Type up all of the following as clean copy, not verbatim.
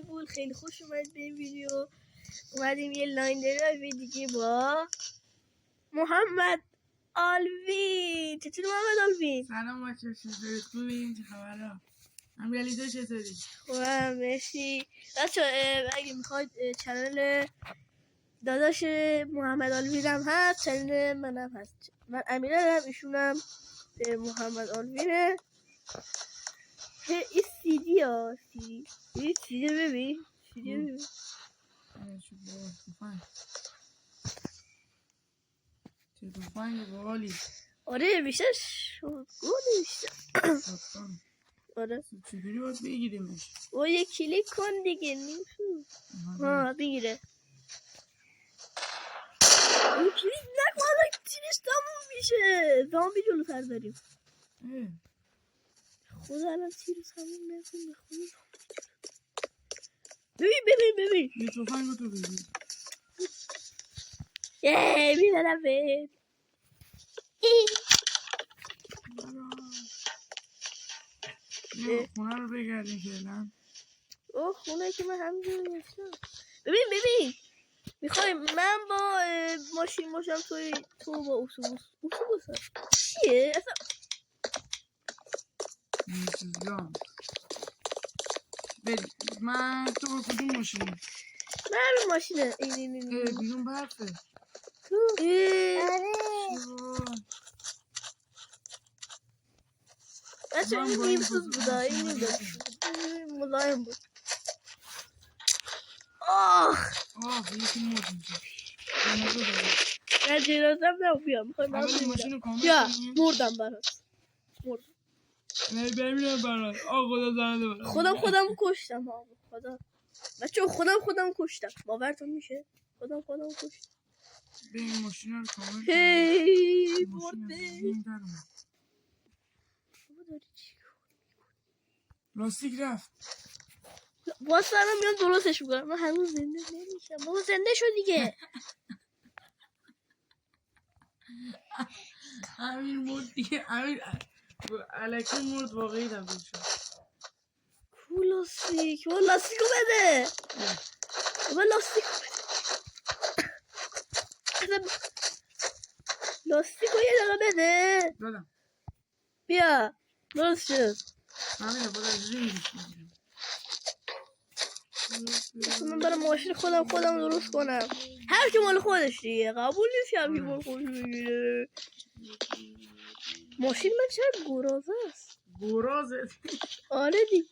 بود. خیلی خوش اومد به این ویدیو. اومدیم یه لاین درایو دیگه با محمد آلوین. چطوری محمد آلوین؟ سلام بچه، چطوری؟ خوبین؟ چه خبره؟ امیرعلی تو چطوری؟ خوبم مرسی. بچه اگه میخواید چنل داداش محمد آلوین هم هست، چنل منم هست. من امیرعلی هم، ایشونم محمد آلوینه. این سیدی ها سیدی ببین چه توفنگ باحالی. آره بیشتر گونه بیشتر آره چجوری باید بگیریمش؟ او یه کلیک کن دیگه نیمشون ها بگیره. او کلیک نکن تیرش تموم میشه. زامبی جلوتر داریم. خدا الان تیرش تموم نکن. ببین یه توفنگ رو تو بگیر. میدارم به خونه رو بگردیم فعلا. خونه که من همینجور نیستم. ببین میخوای من با ماشین باشم، تو با اتوبوس چیه اصلا؟ جان بریم. تو با کدوم ماشینی؟ من همین ماشینه. این بیرون برفه. بچه این نیمسوز بودا. این ملایم بود. یکی مرد میشه. نه جنازم نه بیا. میخوای من ببینم. بیا مردم برات. نه ببینم برات. خدا زنده برات. خودم کشتم. خدا بچه خودم کشتم. باورتون میشه؟ خودم کشتم. به این ماشین رو کامل هی مرده. لاستیک رفت. باز سرم میام درستش میکنم. من هنوز زنده نمیشم. بابا زنده شو دیگه. امیر مرد دیگه. امیر الکی مرد واقعی تبدیل شد. لاستیک لاستیکو بده. بابا لاستیکو بده. لاستیکو یه دقیقه بده. دادم. بیا درست شد. امیر باید از زنگش میگیرم. من برای ماشین خودم درست کنم. هر که مال خودش دیگه. قبول نیست هم که مال خودش بگیره. ماشین من چرا گرازه است؟ گرازه؟ آره دی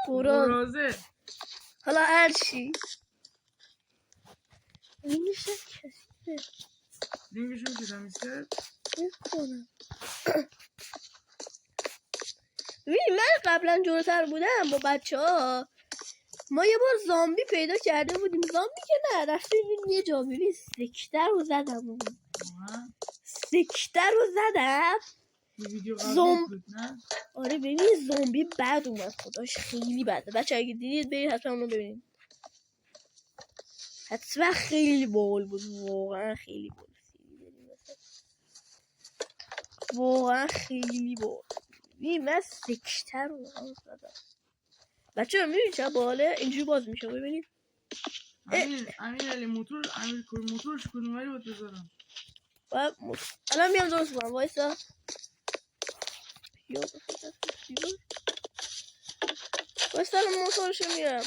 گرازه. حالا هرچی اینشه کسیه لینکشون که تمیزه بکنم. ببینی من قبلا جلوتر بودم با بچه ها. ما یه بار زامبی پیدا کرده بودیم. زامبی که نه رفتیم یه جا. ببین سکتر رو زدم. آره ببین زامبی بد اومد. خداش خیلی بده. بچه اگه دیدید برید حتما اونو ببینید. حتما خیلی باحال بود. واقعا خیلی باحال. ببین من سکتر رو زدم. بچه میبینید چه باحاله. اینجوری باز میشه ببینید. امیر موتورش کدومری باید بذارم. الان میام درست کنم. وایسا الان موتورشو میارم.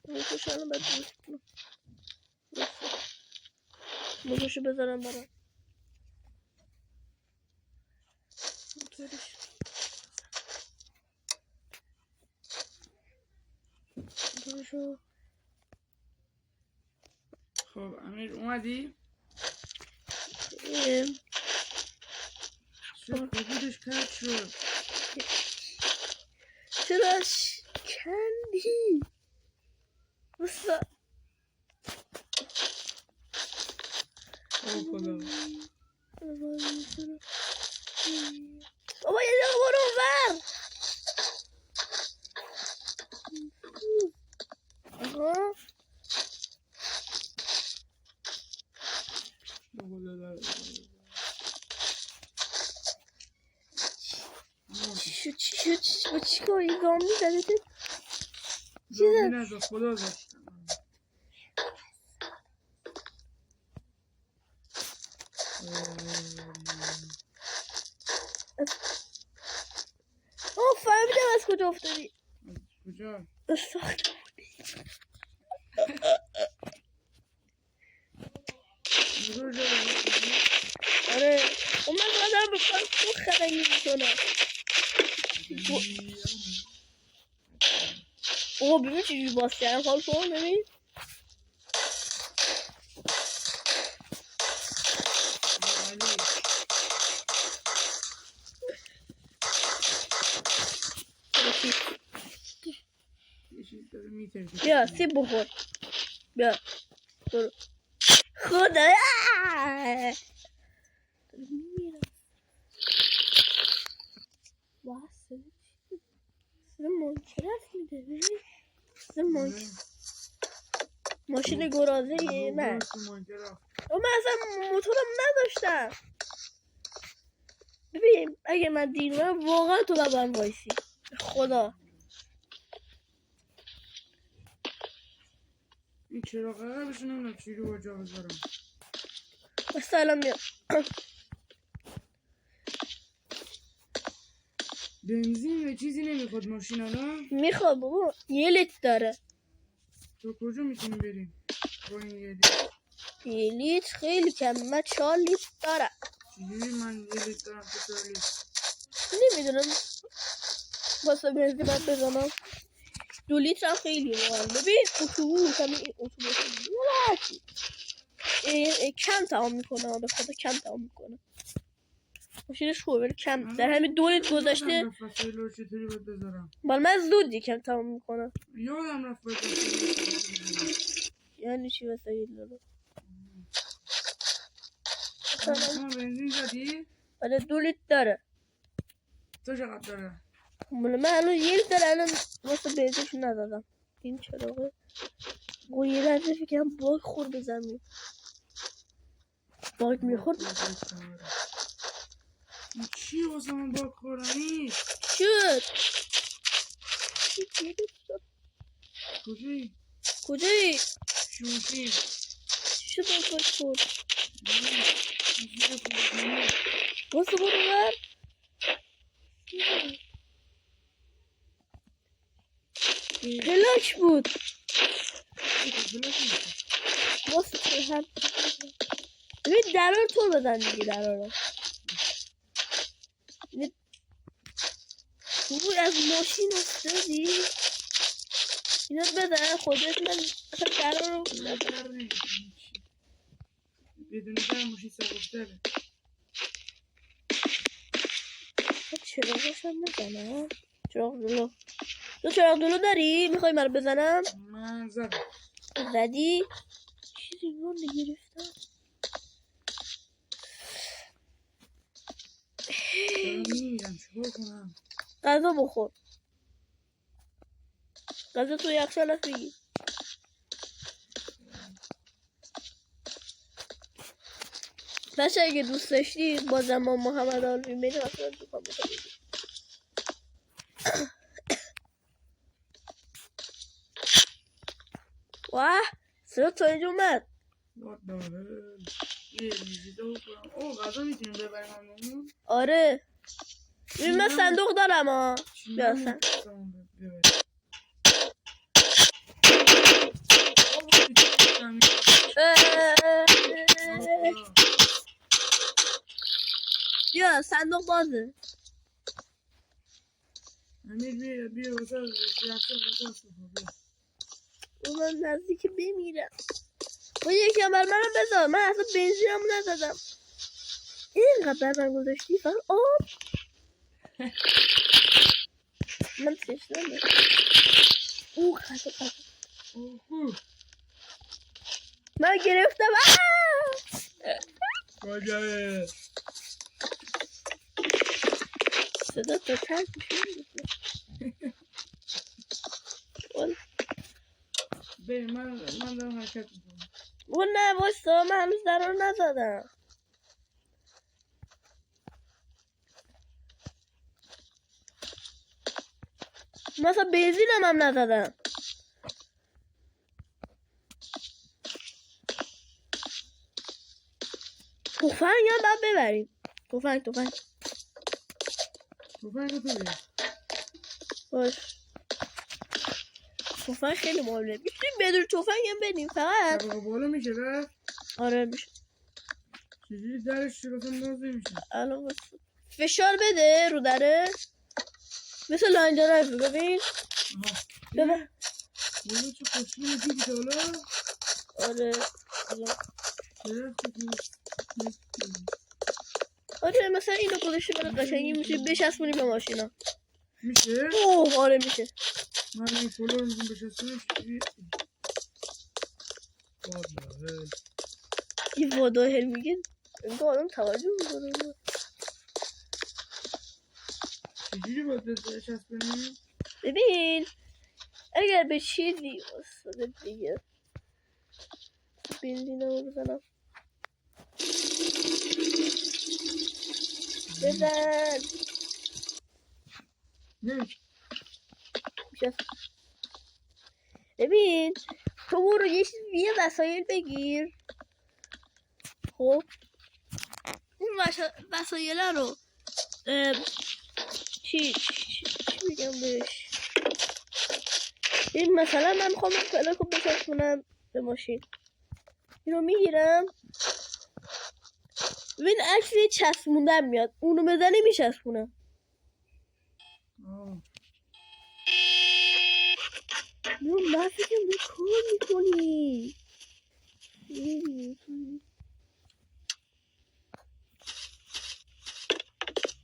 الان باید درست کنم. موتورشو بذارم برام. خب امیر اومدی؟ چرا کبودش کج شد؟ چرا کندی؟ بسا خدا بابا یه جا برو ور. چی شد؟ چی کاری زامبی زده؟ دوربین از خدا داشتم. فهمیدم از کجا افتادی. کجا؟ ساخت آره من دارم به کار تو خرنگی میکنم. ببین چجوری باز کردم. حال کن ببین. بیا سیب بخور. بیا برو. خدایا ماشین گرازه من اصلا موتورم نداشتم. ببین اگه من دیر اومدم واقعا تو لبم وایسی. خدا این چراغ عقبش نمیدونم چی رو جا بذارم. بس الان میام. بنزین و چیزی نمیخواد ماشین الان؟ میخواد بابا 1 لیتر داره. تو کجا میتونی بریم با این 1 لیتر؟ 1 لیتر خیلی کم. من 4 لیتر دارم. چجوری من 1 لیتر دارم تو 4 لیتر؟ نمیدونم واسه بنزین باید بزنم. 2 لیتر هم خیلی مهم. ببین اتوبوس همین اتوبوس کم تمام میکنه. به خدا کم تمام میکنه. ماشینش خوبه کم در همین 2 لیتر گذاشته. فسایلو چطوری باید بذارم؟ من زود یکم تمام میکنم. یادم رفت باید یعنی چی وسایل داره؟ شما بنزین زدی؟ آره 2 لیتر داره. تو چقدر داره؟ من الان 1 لیتر داره. الان واسه بنزینش ندادم. این چراغه یه لحظه فکرم باگ خورد زمین. باگ میخورد. چی واسه من باگ خوردنی؟ شد کجایی؟ کجایی؟ شوشی شد باگ خورد. نه واسه برو بر پلاک بود. واسه تو هم ببین درار تو بزن دیگه. درار رو از ماشین افتادی. اینا بزن خودت. من اصلا درار رو بدون در ماشین سبکتره. چراغش هم نزنم. چراغ دلو. تو چراغ دلو داری؟ میخوای من رو بزنم؟ من زدم. زدی؟ چیزی رو نگرفتم. میرم چیکار کنم؟ غذا بخور. غذا تو یخچال هست بگیر. بچه اگه دوست داشتی بازم ما محمد آلوی میریم اصلا دوکان بخور. واه سرا تا اینجا اومد. اوه غذا میتونیم ببریم همون؟ آره ببین من صندوق دارم ها. بیاسن بیا صندوق بازه. امیر بیا واسه من نزدیک بمیرم. یکی هم بر منم بذار. من اصلا بنزینم نزدم. اینقدر بر من گذاشتی فقط آب. من تشنمه. او خطا من گرفتم. کجایه؟ صدا تا ترک میشه. بریم من دارم حرکت میکنم. اون نه بایستا من هنوز در رو نزدم. مثلا بنزینم هم نزدم. تفنگ هم باید ببریم. تفنگ توفنگ تو بیار. باش. تفنگ خیلی مهمه. میتونیم بدون تفنگ هم بدیم فقط. طبقه بالا میشه رفت؟ آره میشه. چجوری درش شروع باز نمیشه؟ الان بس. فشار بده رو دره. مثل لاین درایو ببین. ببین. بالا چه خوشگلی دیدی تا حالا؟ آره. الان. درخت آره مثلا اینو گذاشته برای قشنگی میشه بچسبونی به ماشینا. میشه؟ اوه آره میشه. من این فولو رو میگم بچسبونش چجوری؟ والا این واداهل میگن انگار آدم توجه میکنه. چجوری باید بچسبونی؟ ببین اگر به چیزی واسه دیگه بنزینمو بزنم بزن نمیشه. میشه. ببین تو برو یه وسایل بگیر. خب این وسایل رو چی میگم بهش. این مثلا من میخوام پلاکو بچسبونم به ماشین. اینو میگیرم. ببین عکس چسبوندن میاد. اونو بزنی میچسبونم. من فکرم به کار میکنی.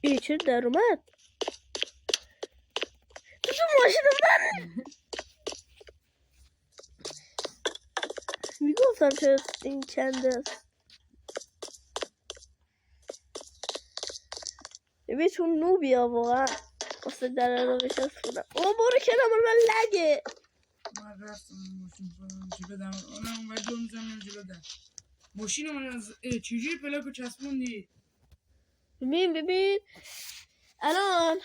ای چرا در اومد؟ تو ماشین من میگفتم چرا این کنده است. ببین تو نوبیا واقعا واسه در رو بچسبونم. او برو کنم من لگه. من رفتم ماشین خودم جلو دم اونم اومد دور میزنم جلو دم ماشین من از چجوری پلاکو چسبوندی؟ ببین الان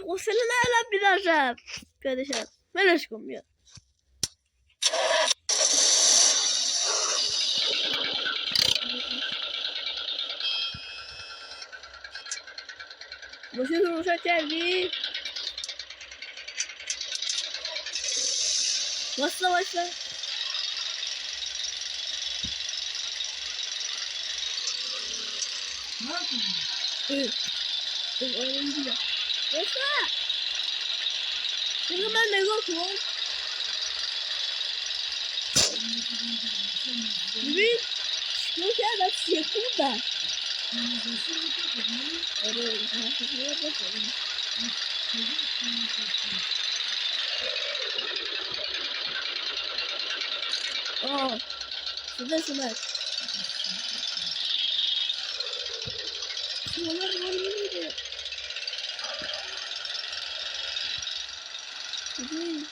حوصله ندارم بیدار شم پیاده شم. ولش کن بیاد. ماشین رو روشن کردی؟ واسه اینو من نگاه کن. ببین شروع کردم شکوندم. آه صداش اومد. شمالا رو نمیده. ببین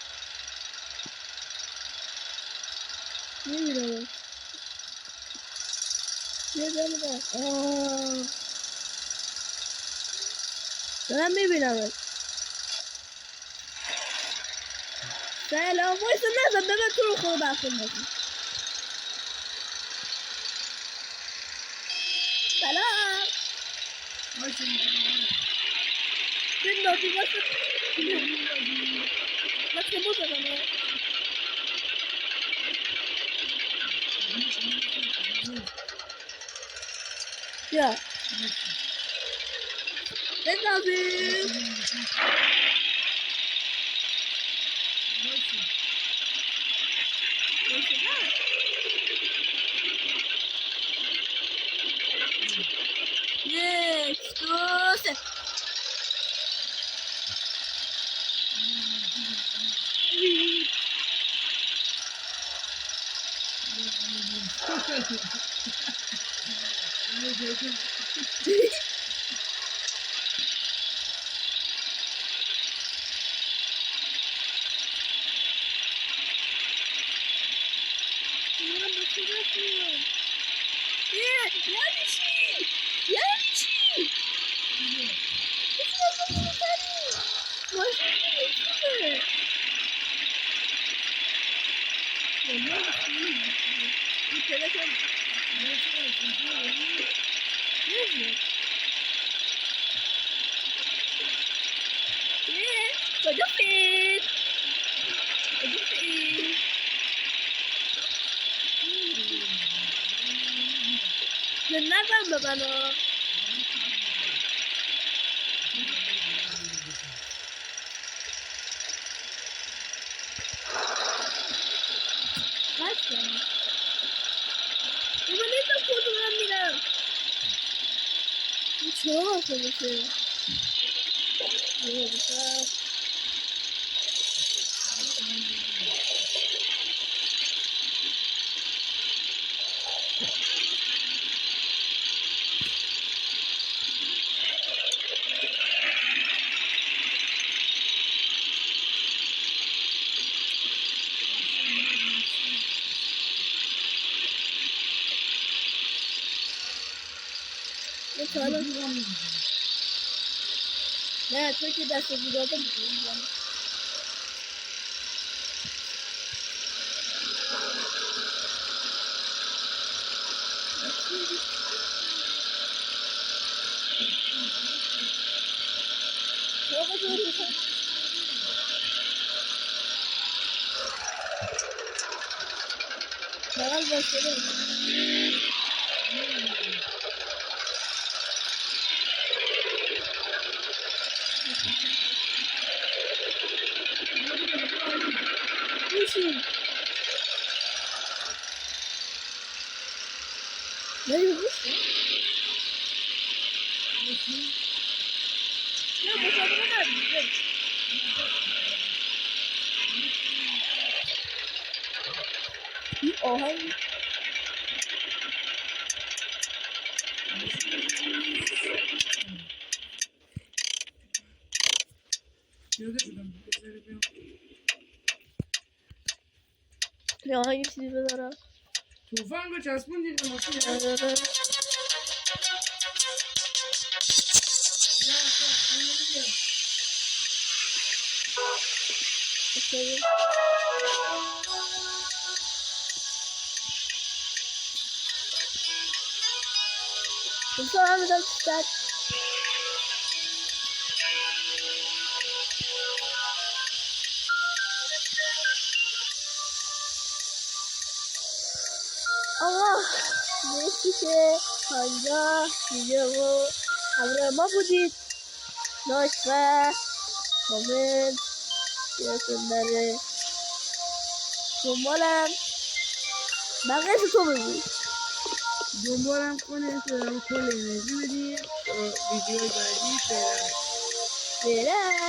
نمیدونم. نمیدونم. آه دارم میبینم. سلام وایسا نزد به من تو رو خود بخون بکن. سلام این نازی واسه واسه بودم یا بندازیم. یک دو سه. یعنی چی؟ یعنی چی؟ ماشین نمی‌کنه. این تلفن خدافظ. خدافظ. نزن به منو. هستم. من نیستم کدوم میرم. این چرا آسه میشه؟ نه تو که دست بیداده میکنم. بغل باشه میشیم. نه بوشه. نه مسابقه نداریم. این آهنگ یه آهنگ چیزی بذارم. توفان رو چسبون دیگه ماشین. Então, vamos dar start. Allah, neyse ki hangi videomu abone بودید. لایک و کامنت یادتون دنبالم بقیه تو بگوید. دنبالم کنید که کل انرژی بدید. ویدیو بعدی فعلا.